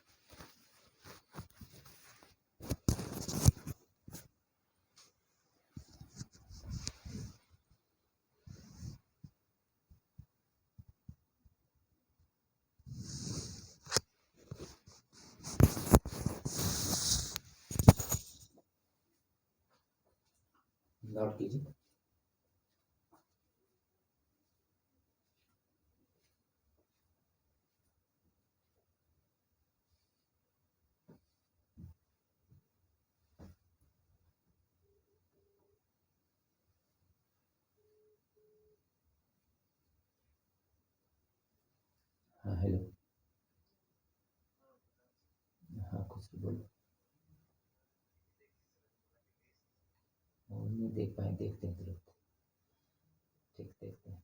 Note कीजिए। हाँ hello. हाँ कुछ बोलो। नहीं देख पाए, देखते हैं तुरंत। ठीक देखते हैं।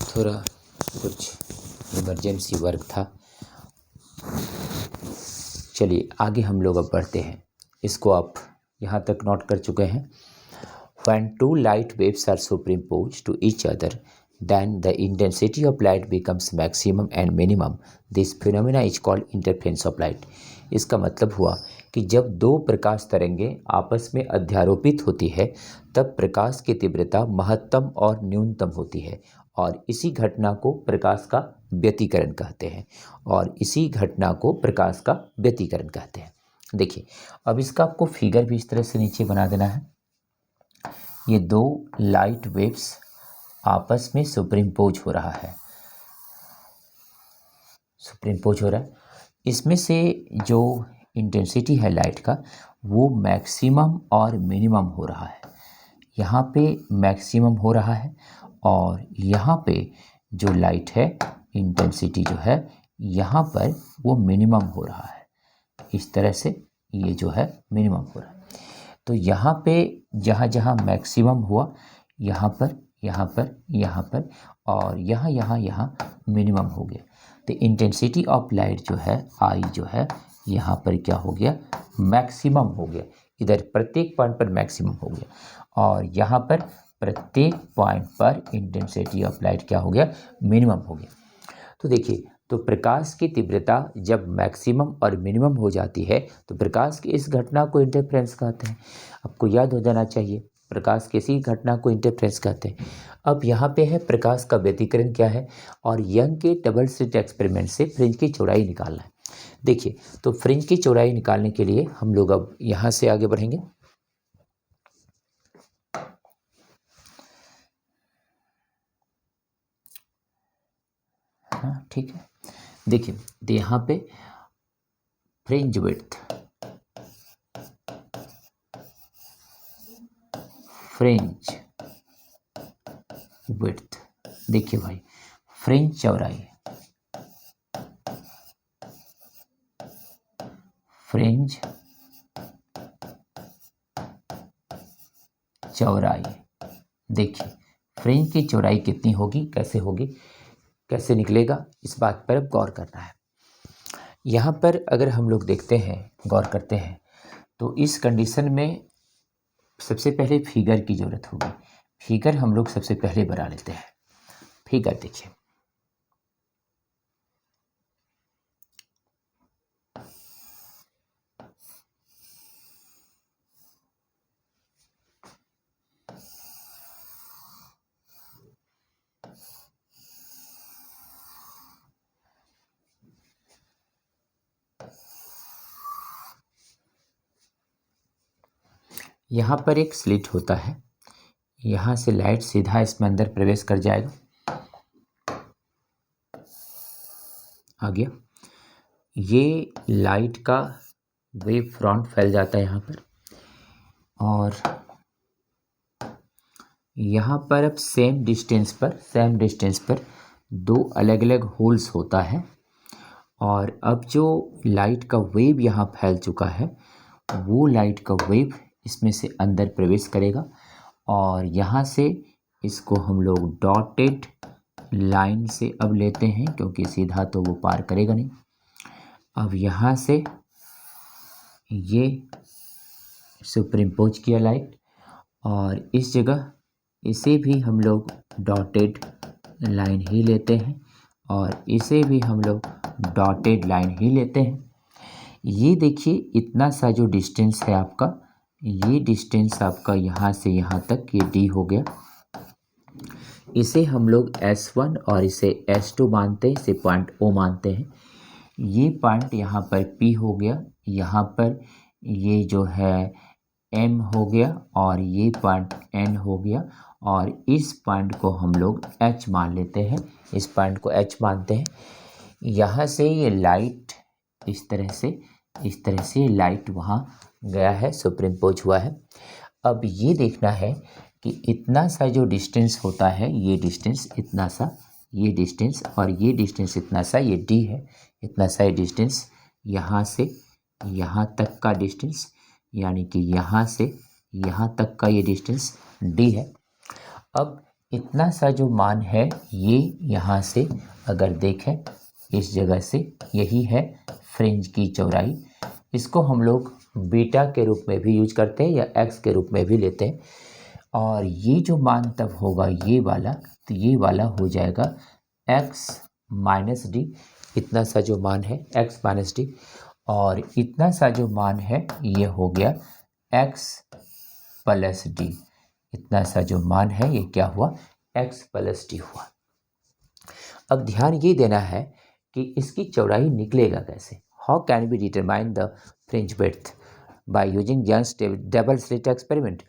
थोड़ा कुछ इमरजेंसी वर्क था। चलिए आगे हम लोग अब बढ़ते हैं। इसको आप यहाँ तक नोट कर चुके हैं। When two light waves are superimposed to each other, then the intensity of light becomes maximum and minimum. This phenomena is called interference of light. इसका मतलब हुआ कि जब दो प्रकाश तरंगें आपस में अध्यारोपित होती है तब प्रकाश की तीव्रता महत्तम और न्यूनतम होती है और इसी घटना को प्रकाश का व्यतिकरण कहते हैं देखिए अब इसका आपको फिगर भी इस तरह से नीचे बना देना है। ये दो लाइट वेव्स आपस में सुपरइम्पोज हो रहा है इसमें से जो इंटेंसिटी है लाइट का वो मैक्सिमम और मिनिमम हो रहा है। यहाँ पे मैक्सिमम हो रहा है और यहाँ पे जो लाइट है इंटेंसिटी जो है यहाँ पर वो मिनिमम हो रहा है। इस तरह से ये जो है मिनिमम हो रहा है। तो यहाँ पे जहाँ जहाँ मैक्सिमम हुआ, यहाँ पर, यहाँ पर, यहाँ पर, और यहाँ यहाँ यहाँ मिनिमम हो गया। तो इंटेंसिटी ऑफ लाइट जो है आई जो है यहाँ पर क्या हो गया, मैक्सिमम हो गया। इधर प्रत्येक पॉइंट पर मैक्सिमम हो गया और यहाँ पर प्रत्येक पॉइंट पर इंटेंसिटी ऑफ लाइट क्या हो गया, मिनिमम हो गया। तो देखिए, तो प्रकाश की तीव्रता जब मैक्सिमम और मिनिमम हो जाती है तो प्रकाश की इस घटना को इंटरफेरेंस कहते हैं। आपको याद हो जाना चाहिए, प्रकाश की इसी घटना को इंटरफेरेंस कहते हैं। अब यहाँ पे है प्रकाश का व्यतिकरण क्या है, और यंग के डबल स्लिट एक्सपेरिमेंट से फ्रिंज की चौड़ाई निकालना है। देखिए, तो फ्रिंज की चौड़ाई निकालने के लिए हम लोग अब यहाँ से आगे बढ़ेंगे। हाँ ठीक है, देखिए तो यहाँ पे फ्रिंज विड्थ, फ्रिंज विड्थ, देखिए भाई फ्रिंज चौड़ाई, फ्रिंज चौड़ाई, देखिए फ्रिंज की चौड़ाई कितनी होगी, कैसे होगी, कैसे निकलेगा, इस बात पर अब गौर करना है। यहाँ पर अगर हम लोग देखते हैं, गौर करते हैं, तो इस कंडीशन में सबसे पहले फिगर की ज़रूरत होगी। फिगर हम लोग सबसे पहले बना लेते हैं। फिगर देखिए, यहाँ पर एक स्लिट होता है, यहाँ से लाइट सीधा इसमें अंदर प्रवेश कर जाएगा, आ गया। ये लाइट का वेव फ्रंट फैल जाता है यहाँ पर, और यहाँ पर अब सेम डिस्टेंस पर दो अलग अलग होल्स होता है, और अब जो लाइट का वेव यहाँ फैल चुका है वो लाइट का वेव इसमें से अंदर प्रवेश करेगा, और यहाँ से इसको हम लोग डॉटेड लाइन से अब लेते हैं, क्योंकि सीधा तो वो पार करेगा नहीं। अब यहाँ से ये सुपरइम्पोज किया लाइट, और इस जगह इसे भी हम लोग डॉटेड लाइन ही लेते हैं, और इसे भी हम लोग डॉटेड लाइन ही लेते हैं। ये देखिए इतना सा जो डिस्टेंस है आपका, ये डिस्टेंस आपका यहाँ से यहाँ तक ये d हो गया। इसे हम लोग S1 और इसे S2 मानते हैं, इसे पॉइंट O मानते हैं। ये पॉइंट यहाँ पर P हो गया, यहाँ पर ये जो है M हो गया, और ये पॉइंट N हो गया, और इस पॉइंट को हम लोग H मान लेते हैं, इस पॉइंट को H मानते हैं। यहाँ से ये लाइट इस तरह से लाइट वहाँ गया है, सुपरइम्पोज हुआ है। अब ये देखना है कि इतना सा जो डिस्टेंस होता है, ये डिस्टेंस इतना सा, ये डिस्टेंस, और ये डिस्टेंस इतना सा, ये d है, इतना सा ये डिस्टेंस, यहाँ से यहाँ तक का डिस्टेंस, यानी कि यहाँ से यहाँ तक का ये डिस्टेंस d है। अब इतना सा जो मान है ये यहाँ से अगर देखें इस जगह से, यही है फ्रिंज की चौड़ाई। इसको हम लोग बीटा के रूप में भी यूज करते हैं या एक्स के रूप में भी लेते हैं, और ये जो मान तब होगा ये वाला, तो ये वाला हो जाएगा x माइनस डी, इतना सा जो मान है x माइनस डी, और इतना सा जो मान है ये हो गया x प्लस डी, इतना सा जो मान है ये क्या हुआ, x प्लस डी हुआ। अब ध्यान ये देना है कि इसकी चौड़ाई निकलेगा कैसे। How can be determine the fringe width by using Young's double slit experiment.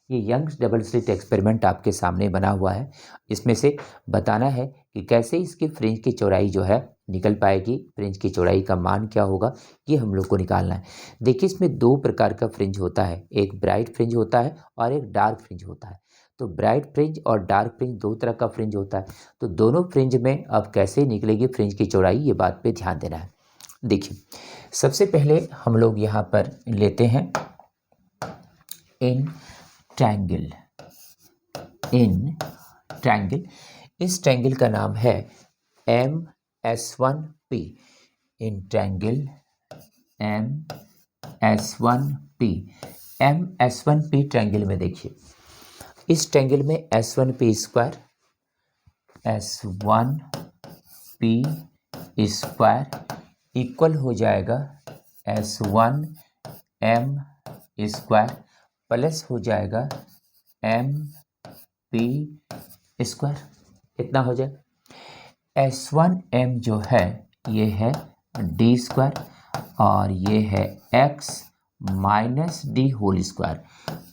ये यंग्स डबल स्लिट एक्सपेरिमेंट आपके सामने बना हुआ है, इसमें से बताना है कि कैसे इसकी फ्रिंज की चौड़ाई जो है निकल पाएगी, फ्रिंज की चौड़ाई का मान क्या होगा, ये हम लोग को निकालना है। देखिए इसमें दो प्रकार का फ्रिंज होता है, एक ब्राइट फ्रिंज होता है और एक डार्क फ्रिंज होता है। तो ब्राइट फ्रिंज और डार्क फ्रिंज दो तरह का फ्रिंज होता है। तो दोनों फ्रिंज में अब कैसे निकलेगी फ्रिंज की चौड़ाई, ये बात पे ध्यान देना है। देखिए सबसे पहले हम लोग यहाँ पर लेते हैं इन ट्रायंगल, इन ट्रायंगल। इस ट्रायंगल का नाम है MS1P, in triangle MS1P। MS1P triangle में देखिए, इस ट्रायंगल में S1P square, S1P square equal हो जाएगा S1M स्क्वायर प्लस हो जाएगा MP स्क्वायर। कितना हो जाए? S1M जो है ये है D स्क्वायर और ये है X minus d whole square.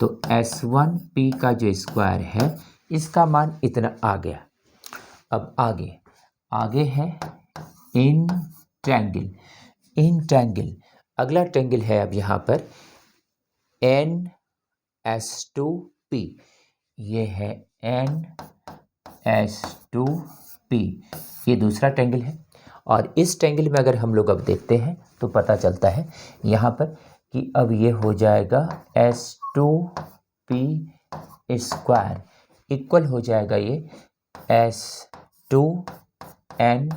तो S1P का जो स्क्वायर है इसका मान इतना आ गया। अब आगे है इन ट्रायंगल, इन ट्रायंगल। अगला ट्रायंगल है अब यहाँ पर NS2P, ये है NS2P, ये दूसरा ट्रायंगल है। और इस ट्रायंगल में अगर हम लोग अब देखते हैं तो पता चलता है यहाँ पर कि अब ये हो जाएगा S2P स्क्वायर इक्वल हो जाएगा ये S2N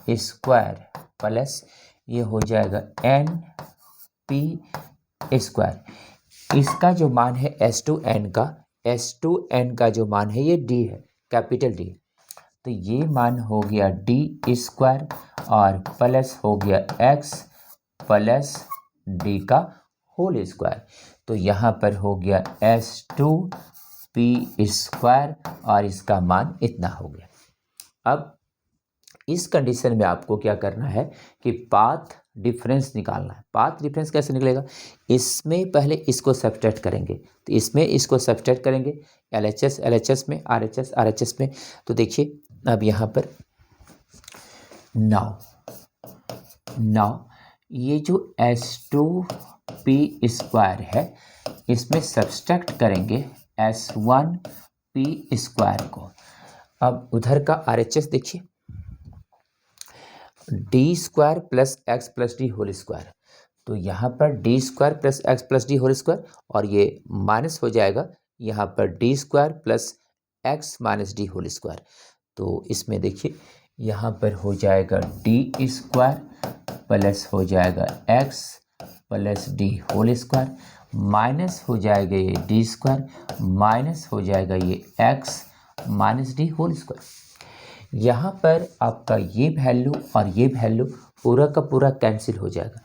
स्क्वायर प्लस ये हो जाएगा NP स्क्वायर। इसका जो मान है S2N का जो मान है ये D है, कैपिटल D। तो ये मान हो गया D स्क्वायर और प्लस हो गया X प्लस D का होल स्क्वायर। तो यहाँ पर हो गया S2P स्क्वायर और इसका मान इतना हो गया। अब इस कंडीशन में आपको क्या करना है कि पाथ डिफरेंस निकालना है। पाथ डिफरेंस कैसे निकलेगा? इसमें पहले इसको सब्ट्रैक्ट करेंगे, तो इसमें इसको सब्ट्रैक्ट करेंगे LHS LHS में, RHS RHS में। तो देखिए अब यहाँ पर नाउ ये जो S2P स्क्वायर है इसमें सब्ट्रैक्ट करेंगे S1P स्क्वायर को। अब उधर का RHS देखिए, d square plus x plus d whole square. तो यहाँ पर d square plus x plus d whole square और ये माइनस हो जाएगा यहाँ पर d square plus x minus d whole square. तो इसमें देखिए यहाँ पर हो जाएगा डी स्क्वायर प्लस हो जाएगा x plus d whole square minus हो जाएगा ये डी स्क्वायर माइनस हो जाएगा ये x minus d whole square. यहाँ पर आपका ये वैल्यू और ये वैल्यू पूरा का पूरा कैंसिल हो जाएगा।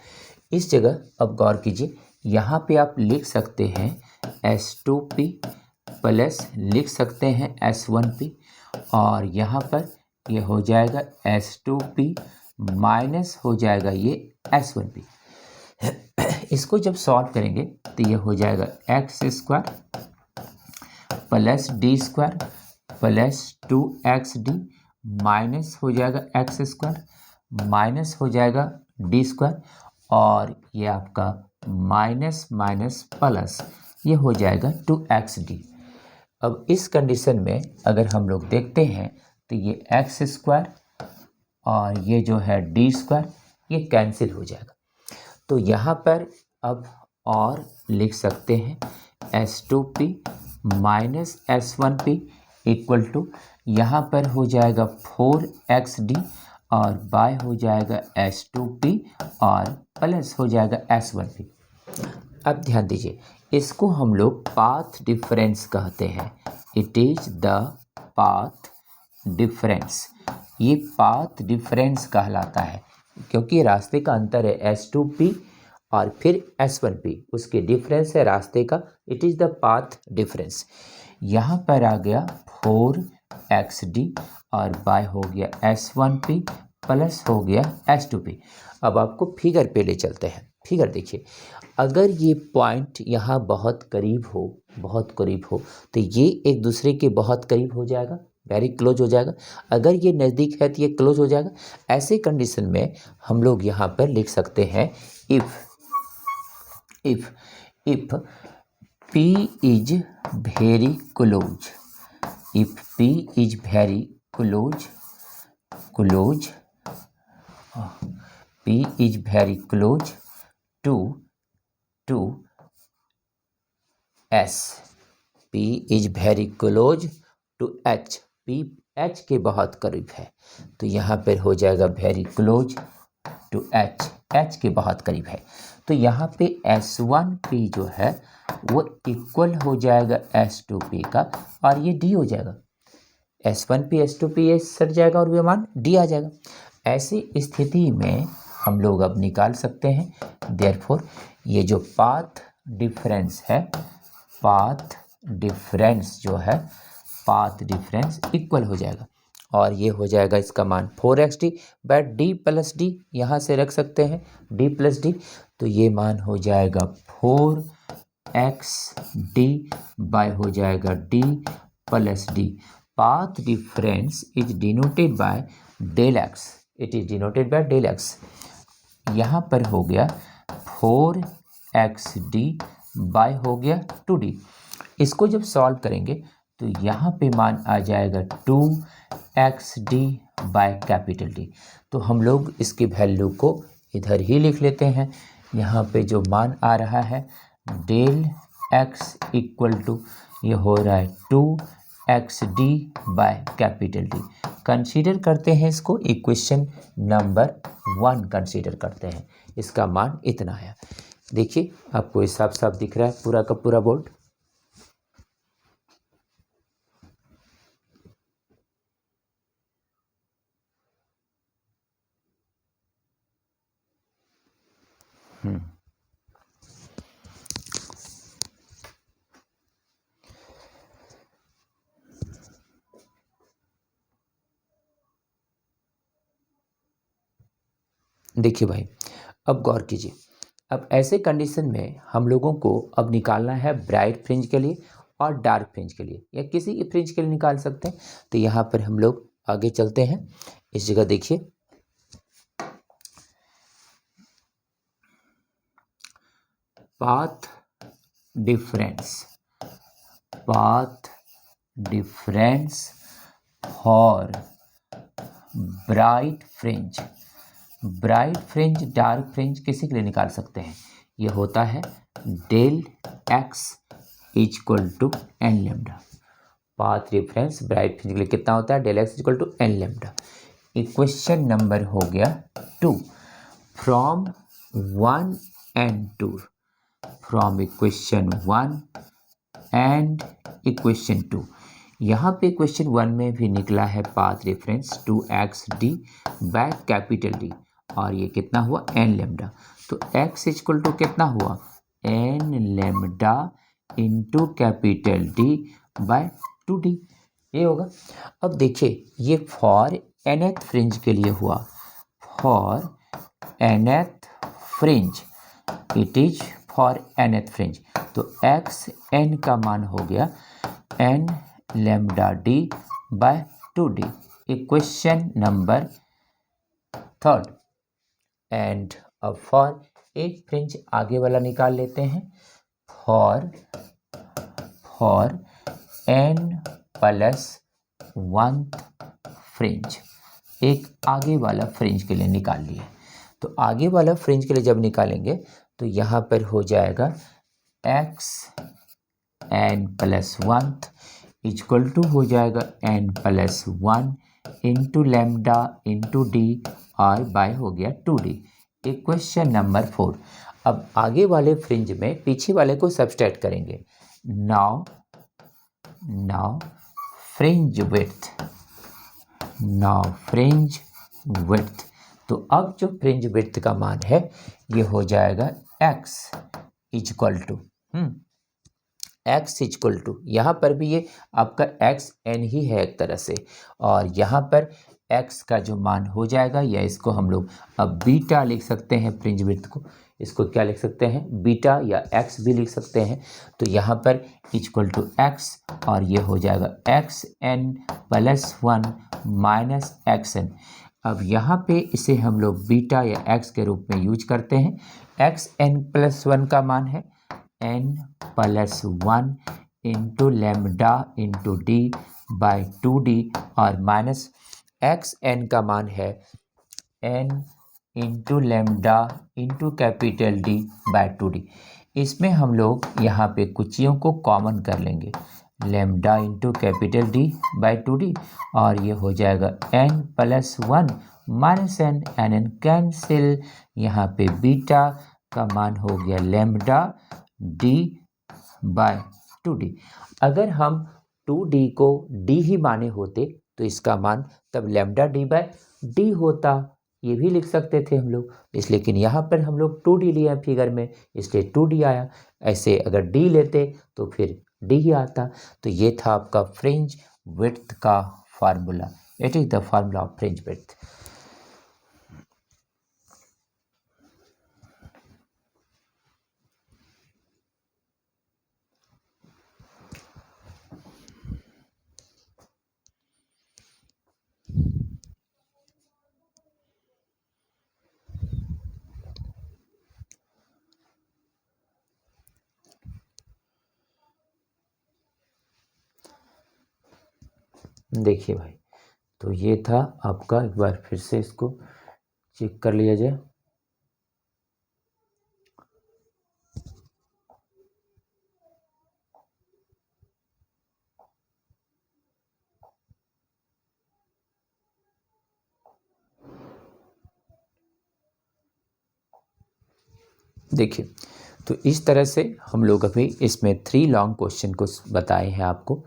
इस जगह अब गौर कीजिए, यहाँ पे आप लिख सकते हैं S2P प्लस लिख सकते हैं S1P और यहाँ पर ये हो जाएगा S2P माइनस हो जाएगा ये S1P। इसको जब सॉल्व करेंगे तो ये हो जाएगा x square plus D square plus 2XD minus हो जाएगा एक्स स्क्वायर माइनस हो जाएगा डी स्क्वायर और ये आपका माइनस माइनस प्लस ये हो जाएगा 2XD। अब इस कंडीशन में अगर हम लोग देखते हैं तो ये एक्स स्क्वायर और ये जो है डी स्क्वायर ये कैंसिल हो जाएगा। तो यहाँ पर अब और लिख सकते हैं S2P minus S1P equal to यहाँ पर हो जाएगा 4XD और बाय हो जाएगा S2P और प्लस हो जाएगा S1P। अब ध्यान दीजिए, इसको हम लोग पाथ डिफरेंस कहते हैं। It is the path difference, ये पाथ डिफरेंस कहलाता है क्योंकि रास्ते का अंतर है S2P और फिर S1P, उसके डिफरेंस है रास्ते का। It is the path difference. यहाँ पर आ गया 4XD और बाय हो गया S1P प्लस हो गया S2P। अब आपको फिगर पे ले चलते हैं। फिगर देखिए, अगर ये पॉइंट यहाँ बहुत करीब हो तो ये एक दूसरे के बहुत करीब हो जाएगा, वेरी क्लोज हो जाएगा। अगर ये नज़दीक है तो ये क्लोज हो जाएगा। ऐसे कंडीशन में हम लोग यहाँ पर लिख सकते हैं if P is very close, if P is very close, P is very close to S, P is very close to H, P H के बहुत करीब है, तो यहाँ पर हो जाएगा very close to H, H के बहुत करीब है। तो यहाँ पे S1P जो है वो इक्वल हो जाएगा S2P का, और ये D हो जाएगा। S1P S2P ये सट जाएगा और ये मान D आ जाएगा। ऐसी स्थिति में हम लोग अब निकाल सकते हैं, देयरफॉर ये जो पाथ डिफरेंस है, पाथ डिफरेंस जो है, पाथ डिफरेंस इक्वल हो जाएगा, और ये हो जाएगा इसका मान 4XD bye D plus D, यहाँ से रख सकते हैं D प्लस D, तो ये मान हो जाएगा 4XD बाय हो जाएगा D plus D। Path difference is denoted by del x, it is denoted by del x. यहाँ पर हो गया 4XD बाय हो गया 2D। इसको जब सॉल्व करेंगे तो यहाँ पे मान आ जाएगा 2XD बाय कैपिटल D। तो हम लोग इसकी वैल्यू को इधर ही लिख लेते हैं। यहाँ पे जो मान आ रहा है डेल एक्स इक्वल टू, ये हो रहा है 2XD by capital D। Consider करते हैं इसको, इक्वेशन नंबर 1 कंसीडर करते हैं, इसका मान इतना है। देखिए आपको ये साफ साफ दिख रहा है पूरा का पूरा बोर्ड। देखिए भाई, अब गौर कीजिए, अब ऐसे कंडीशन में हम लोगों को अब निकालना है ब्राइट फ्रिंज के लिए और डार्क फ्रिंज के लिए, या किसी की फ्रिंज के लिए निकाल सकते हैं। तो यहाँ पर हम लोग आगे चलते हैं। इस जगह देखिए, path difference, path difference for bright fringe, bright fringe dark fringe किसी के लिए निकाल सकते हैं। ये होता है del x equal to n lambda. Path difference bright fringe के लिए कितना होता है, del x equal to n lambda. Equation number हो गया 2 from 1 and 2, from equation 1 and equation 2। यहाँ पे क्वेश्चन 1 में भी निकला है path difference 2XD by capital D, और ये कितना हुआ एन लेमडा। तो x इक्वल टू कितना हुआ n lambda into capital D by 2D, ये होगा। अब देखिए ये फॉर nth फ्रिंज के लिए हुआ, for nth fringe, it is for nth fringe. तो xn का मान हो गया n lambda D by 2D, equation number 3। And अब फॉर एक फ्रिंज आगे वाला निकाल लेते हैं, फॉर n प्लस 1 फ्रिंज, एक आगे वाला फ्रिंज के लिए निकाल लिए। तो आगे वाला फ्रिंज के लिए जब निकालेंगे तो यहाँ पर हो जाएगा xn प्लस 1 इक्वल टू हो जाएगा n plus 1 into lambda into D, और बाय हो गया 2D, इक्वेशन नंबर 4। अब आगे वाले फ्रिंज में पीछे वाले को सब्सट्रैक्ट करेंगे। Now fringe width, now fringe width. तो अब जो फ्रिंज विड्थ का मान है ये हो जाएगा x equal to x equal to, यहाँ पर भी ये आपका xn ही है एक तरह से, और यहाँ पर x का जो मान हो जाएगा, या इसको हम लोग अब बीटा लिख सकते हैं, फ्रिंज विड्थ को इसको क्या लिख सकते हैं, बीटा या x भी लिख सकते हैं। तो यहाँ पर इक्वल टू x, और ये हो जाएगा xn प्लस 1 माइनस xn। अब यहाँ पे इसे हम लोग बीटा या x के रूप में यूज करते हैं। xn प्लस 1 का मान है n plus 1 into lambda into D by 2D, और माइनस xn का मान है n इंटू lambda into capital D by 2D। इसमें हम लोग यहाँ पे कुछ चीज़ों को कॉमन कर लेंगे, lambda into capital D by 2d, और ये हो जाएगा n plus 1 minus n, n cancel, यहाँ पे बीटा का मान हो गया लैम्डा डी बाय 2d। अगर हम 2d को d ही माने होते तो इसका मान तब लैम्डा डी बाय डी होता, ये भी लिख सकते थे हम लोग, इसलिए लेकिन यहाँ पर हम लोग 2d लिए हैं फिगर में, इसलिए 2d आया। ऐसे अगर d लेते तो फिर d ही आता। तो ये था आपका फ्रिंज विड्थ का formula. It is the formula of fringe width. देखिए भाई, तो ये था आपका, एक बार फिर से इसको चेक कर लिया जाए। देखिए, तो इस तरह से हम लोग अभी इसमें 3 लॉन्ग क्वेश्चन को बताए हैं आपको,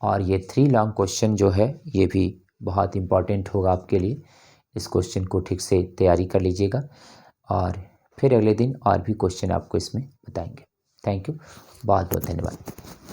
और ये 3 लॉन्ग क्वेश्चन जो है ये भी बहुत इम्पॉर्टेंट होगा आपके लिए। इस क्वेश्चन को ठीक से तैयारी कर लीजिएगा, और फिर अगले दिन और भी क्वेश्चन आपको इसमें बताएंगे। थैंक यू, बहुत बहुत धन्यवाद।